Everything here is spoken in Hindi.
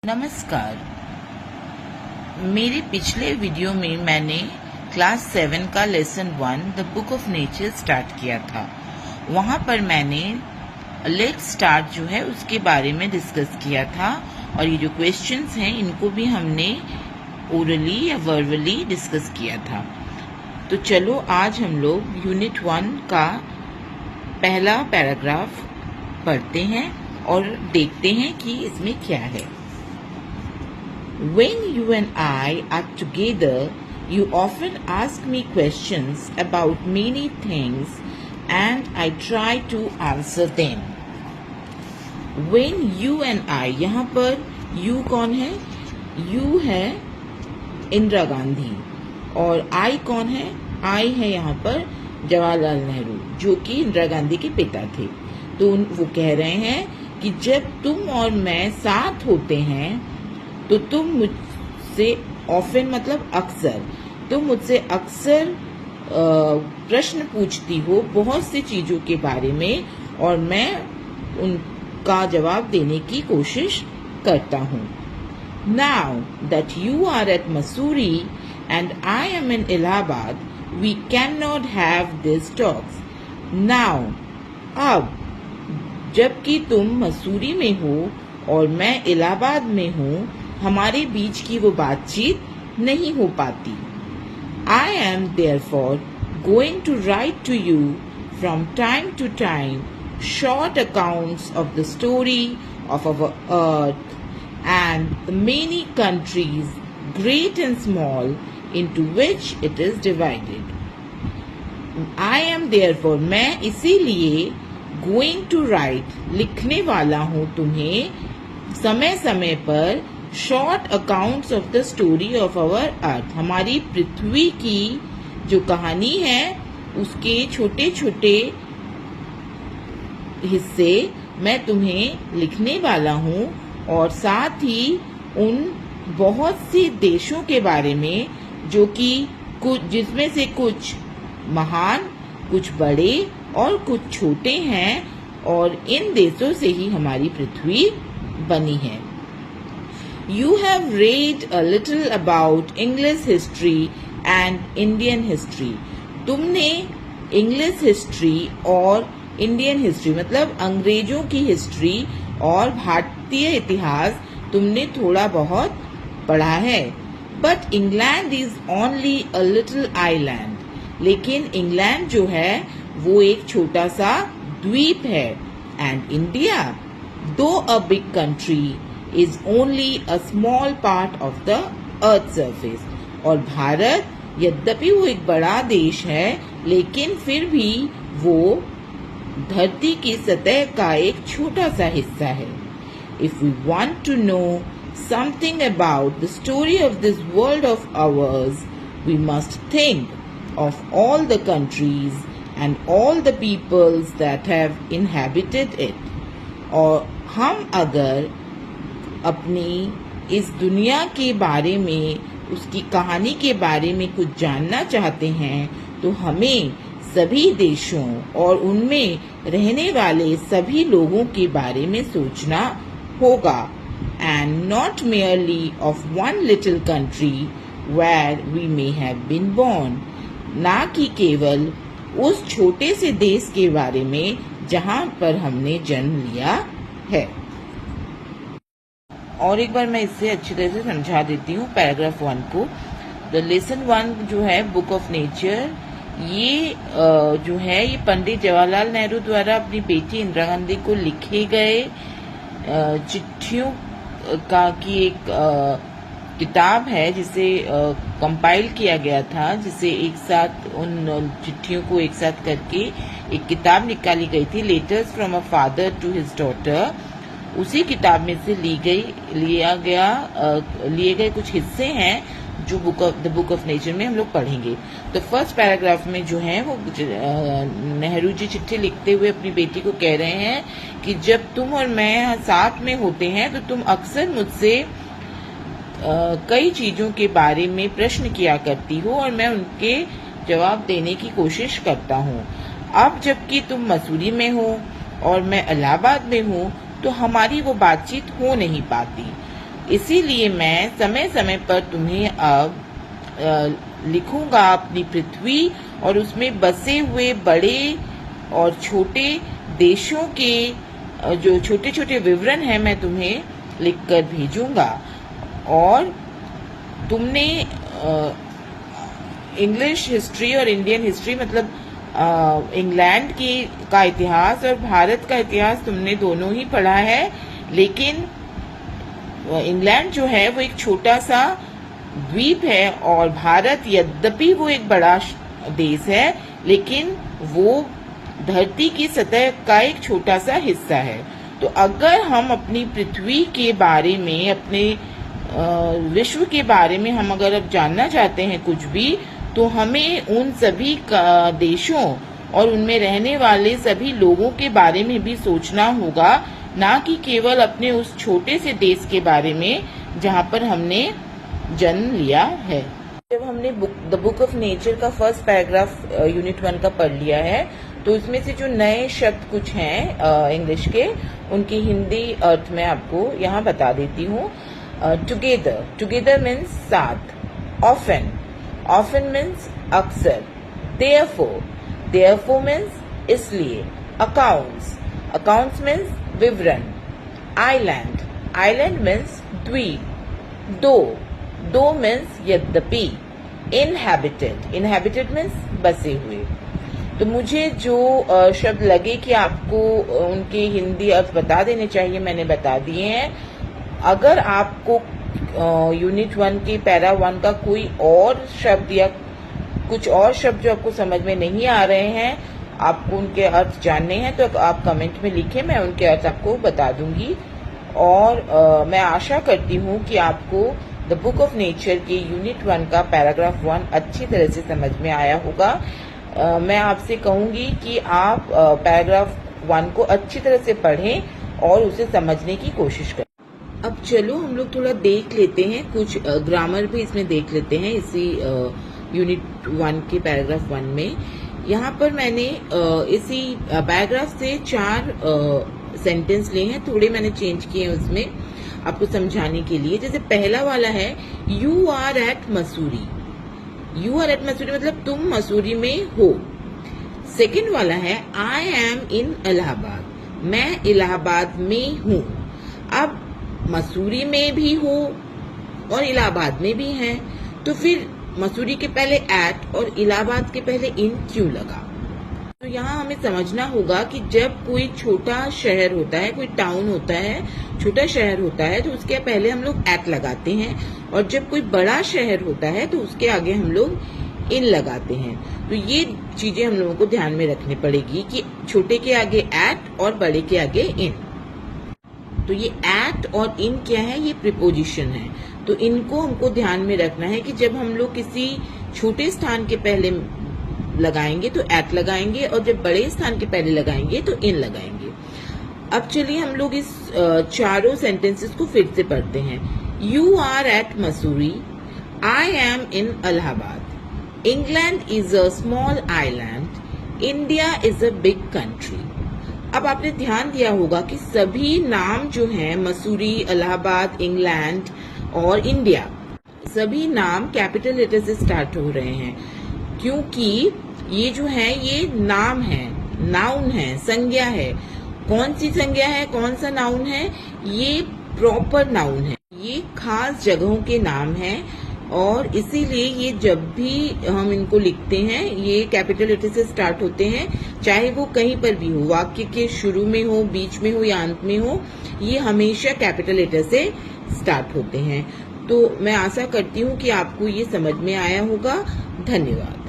नमस्कार। मेरे पिछले वीडियो में मैंने क्लास 7 का lesson 1 the book of nature start किया था। वहाँ पर मैंने लेट स्टार्ट जो है उसके बारे में डिस्कस किया था और ये जो क्वेश्चंस हैं इनको भी हमने ओरली या वर्बली डिस्कस किया था। तो चलो आज हम लोग यूनिट 1 का पहला पैराग्राफ पढ़ते हैं और देखते हैं कि इसमें क्या है। When you and I are together, you often ask me questions about many things and I try to answer them. When you and I, यहाँ पर you कौन है? You है इंदिरा गांधी और I कौन है? I है यहाँ पर जवाहरलाल नेहरू जो कि इंदिरा गांधी के पिता थे। तो वो कह रहे हैं कि जब तुम और मैं साथ होते हैं तो तुम मुझसे ऑफन मतलब अक्सर, तुम मुझसे अक्सर प्रश्न पूछती हो बहुत सी चीजों के बारे में और मैं उनका जवाब देने की कोशिश करता हूँ। Now that you are at Mussoorie and I am in Allahabad, we cannot have these talks. Now, अब जबकि तुम मसूरी में हो और मैं इलाहाबाद में हूँ, हमारे बीच की वो बातचीत नहीं हो पाती। I am therefore going to write to you from time to time short accounts of the story of our earth and the many countries, great and small, into which it is divided. I am therefore, मैं इसीलिए going to write, लिखने वाला हूँ तुम्हें समय समय पर short accounts of the story of our earth, हमारी पृथ्वी की जो कहानी है उसके छोटे छोटे हिस्से मैं तुम्हें लिखने वाला हूँ और साथ ही उन बहुत सी देशों के बारे में जो कि कुछ जिसमें से कुछ महान, कुछ बड़े और कुछ छोटे हैं और इन देशों से ही हमारी पृथ्वी बनी है। You have read a little about English history and Indian history. तुमने इंग्लिश हिस्ट्री और इंडियन हिस्ट्री मतलब अंग्रेजों की हिस्ट्री और भारतीय इतिहास तुमने थोड़ा बहुत पढ़ा है। But England is only a little island. लेकिन इंग्लैंड जो है वो एक छोटा सा द्वीप है। And India, though a big country, is only a small part of the earth surface. और भारत यद्यपि वो एक बड़ा देश है लेकिन फिर भी वो धरती की सतह का एक छोटा सा हिस्सा है। If we want to know something about the story of this world of ours, we must think of all the countries and all the peoples that have inhabited it. और हम अगर अपनी इस दुनिया के बारे में, उसकी कहानी के बारे में कुछ जानना चाहते हैं तो हमें सभी देशों और उनमें रहने वाले सभी लोगों के बारे में सोचना होगा। And not merely of one little country where we may have been born. ना कि केवल उस छोटे से देश के बारे में जहाँ पर हमने जन्म लिया है। और एक बार मैं इससे अच्छी तरह से समझा देती हूँ पैराग्राफ 1 को। द लेसन 1 जो है बुक ऑफ नेचर, ये जो है ये पंडित जवाहरलाल नेहरू द्वारा अपनी बेटी इंदिरा गांधी को लिखे गए चिट्ठियों का की एक किताब है जिसे कंपाइल किया गया था, जिसे एक साथ उन चिट्ठियों को एक साथ करके एक किताब निकाली गई थी, letters from a father to his daughter. उसी किताब में से लिए गए कुछ हिस्से हैं जो द बुक ऑफ नेचर में हम लोग पढ़ेंगे। तो फर्स्ट पैराग्राफ में जो है वो नेहरू जी चिट्ठी लिखते हुए अपनी बेटी को कह रहे हैं कि जब तुम और मैं साथ में होते हैं तो तुम अक्सर मुझसे कई चीजों के बारे में प्रश्न किया करती हो और मैं उनके जवाब देने की कोशिश करता हूँ। अब जबकि तुम मसूरी में हो और मैं इलाहाबाद में हूँ तो हमारी वो बातचीत हो नहीं पाती। इसीलिए मैं समय समय पर तुम्हें अब लिखूंगा अपनी पृथ्वी और उसमें बसे हुए बड़े और छोटे देशों के जो छोटे छोटे विवरण हैं मैं तुम्हें लिखकर भेजूंगा। और तुमने इंग्लिश हिस्ट्री और इंडियन हिस्ट्री मतलब इंग्लैंड का इतिहास और भारत का इतिहास तुमने दोनों ही पढ़ा है, लेकिन इंग्लैंड जो है वो एक छोटा सा द्वीप है और भारत यद्यपि वो एक बड़ा देश है, लेकिन वो धरती की सतह का एक छोटा सा हिस्सा है। तो अगर हम अपनी पृथ्वी के बारे में, अपने विश्व के बारे में हम अगर अब जानना चाहते हैं कुछ भी, तो हमें उन सभी देशों और उनमें रहने वाले सभी लोगों के बारे में भी सोचना होगा, ना कि केवल अपने उस छोटे से देश के बारे में जहाँ पर हमने जन्म लिया है। जब हमने द बुक ऑफ नेचर का फर्स्ट पैराग्राफ यूनिट 1 का पढ़ लिया है, तो उसमें से जो नए शब्द कुछ हैं इंग्लिश के, उनकी हिंदी अर्थ में आपको यहाँ बता देती हूँ। टुगेदर, टुगेदर मीन्स साथ। ऑफन, ऑफन मीन्स अक्सर। देयरफॉर, देयरफॉर मीन्स इसलिए। अकाउंट्स, अकाउंट्स मीन्स विवरण। आइलैंड, आइलैंड मीन्स द्वीप। दो, दो मीन्स यद्यपि। इनहैबिटेड, इनहैबिटेड मीन्स बसे हुए। तो मुझे जो शब्द लगे कि आपको उनके हिंदी अर्थ बता देने चाहिए, मैंने बता दिए हैं। अगर आपको यूनिट 1 के पैरा 1 का कोई और शब्द या कुछ और शब्द जो आपको समझ में नहीं आ रहे हैं, आपको उनके अर्थ जानने हैं, तो आप कमेंट में लिखें, मैं उनके अर्थ आपको बता दूंगी। और मैं आशा करती हूँ कि आपको द बुक ऑफ नेचर के यूनिट 1 का पैराग्राफ 1 अच्छी तरह से समझ में आया होगा। मैं आपसे कहूंगी कि आप पैराग्राफ 1 को अच्छी तरह से पढ़ें और उसे समझने की कोशिश करें। अब चलो हम लोग थोड़ा देख लेते हैं, कुछ ग्रामर भी इसमें देख लेते हैं इसी यूनिट 1 के पैराग्राफ 1 में। यहाँ पर मैंने इसी पैराग्राफ से 4 सेंटेंस लिए हैं, थोड़े मैंने चेंज किए हैं उसमें आपको समझाने के लिए। जैसे पहला वाला है you are at Mussoorie. You are at Mussoorie मतलब तुम मसूरी में हो। सेकंड वाला है आई एम इन इलाहाबाद, मैं इलाहाबाद में हूँ। अब मसूरी में भी हो और इलाहाबाद में भी है, तो फिर मसूरी के पहले एट और इलाहाबाद के पहले इन क्यों लगा? तो यहाँ हमें समझना होगा कि जब कोई छोटा शहर होता है, कोई टाउन होता है, छोटा शहर होता है, तो उसके पहले हम लोग एट लगाते हैं, और जब कोई बड़ा शहर होता है तो उसके आगे हम लोग इन लगाते हैं। तो ये चीजें हम लोगों को ध्यान में रखनी पड़ेगी कि छोटे के आगे एट और बड़े के आगे इन। तो ये एट और इन क्या है? ये प्रीपोजिशन है। तो इनको हमको ध्यान में रखना है कि जब हम लोग किसी छोटे स्थान के पहले लगाएंगे तो एट लगाएंगे, और जब बड़े स्थान के पहले लगाएंगे तो इन लगाएंगे। अब चलिए हम लोग इस चारों सेंटेंसेस को फिर से पढ़ते हैं। You are at Mussoorie, I am in Allahabad, England is a small island, India is a big country. अब आपने ध्यान दिया होगा कि सभी नाम जो हैं, मसूरी, इलाहाबाद, इंग्लैंड और इंडिया, सभी नाम कैपिटल लेटर से स्टार्ट हो रहे हैं, क्योंकि ये जो है ये नाम है, नाउन है, संज्ञा है। कौन सी संज्ञा है, कौन सा नाउन है? ये प्रॉपर नाउन है, ये खास जगहों के नाम है, और इसीलिए ये जब भी हम इनको लिखते हैं ये कैपिटल लेटर से स्टार्ट होते हैं, चाहे वो कहीं पर भी हो, वाक्य के शुरू में हो, बीच में हो या अंत में हो, ये हमेशा कैपिटल लेटर से स्टार्ट होते हैं। तो मैं आशा करती हूँ कि आपको ये समझ में आया होगा। धन्यवाद।